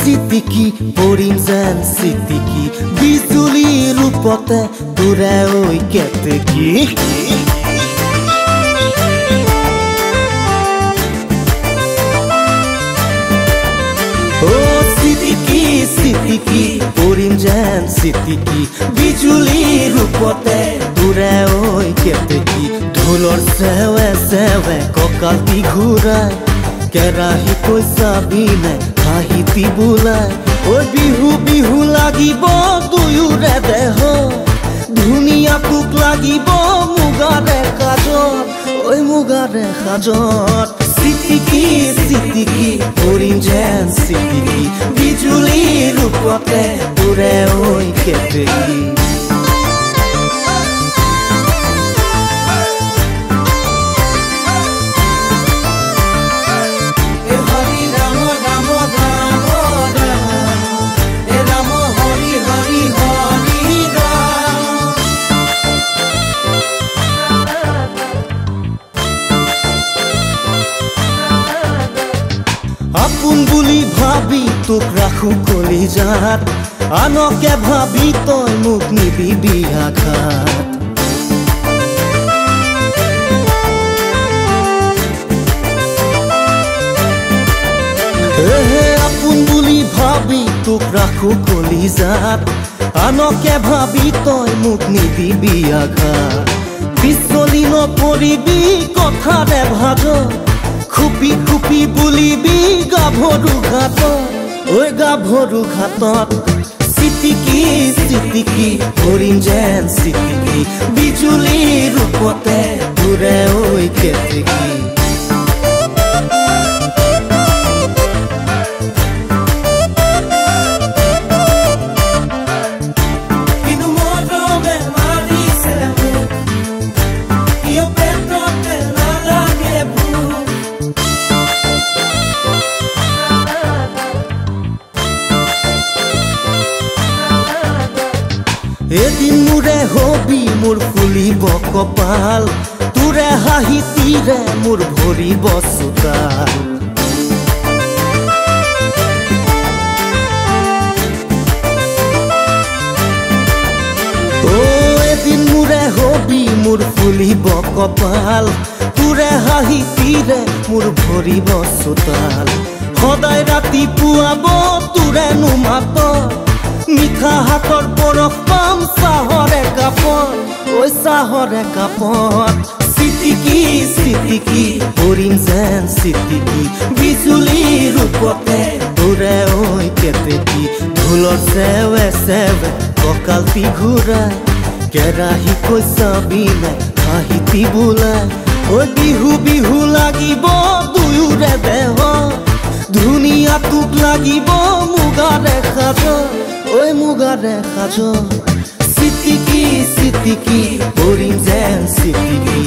Sitiki, porim zen sitiki, bizuli rupote, ture oi keteki. Oh sitiki, porim zen sitiki, bizuli rupote, ture oi keteki. Dholor sewe, kokalti ghurai, kerahi koi sabine. Ahiti bulai, oi bihu lagibo tuyure deho, dhuniya tuk lagibo mugare kajot, oi mugare kajot. Sitiki, porim jen sitiki, bijuli rupote, ture oi keteki. Apun buli bhabi tok rakhu kolijat, anoke bhabi toy muk nidibi aghat. Apun buli bhabi tok rakhu kolijat, anoke bhabi toy muk nidibi aghat. Bisoli noporibi kothare bhagot, খুপি বুলিবি গাভৰু ঘাটত, ঐ গাভৰু ঘাটত। চিটিকি কৰিম যেন চিটিকি, বিজুলী ৰূপতে ঘূৰে ঐ কেতেকী। এদিন মোৰে হবি মোৰ ফুলিব কপাল, তোৰে হাঁহিতিৰে মোৰ ভৰিব চোতাল। এদিন মোৰে হবি মোৰ ফুলিব কপাল, তোৰে হাঁহিতিৰে মোৰ ভৰিব চোতাল। সদায় ৰাতিপুৱাব তোৰে নুমাত, মিঠা হাতৰ বৰফ পাম চাহৰে কাপত, ঐ চাহৰে কাপত। চিটিকি কৰিম যেন চিটিকি, বিজুলী ৰূপতে ঘূৰে ঐ কেতেকী। ঢোলৰ চেৱে কঁকালটি ঘূৰাই, কেৰাহী কৈ চাবিনে হাঁহিতি বোলাই। ঐ বিহু লাগিব দুয়োৰে দেহ, ধুনীয়া তোক লাগিব মুগাৰে সাজত, ঐ মুগাৰে সাজত। চিটিকি কৰিম যেন চিটিকি,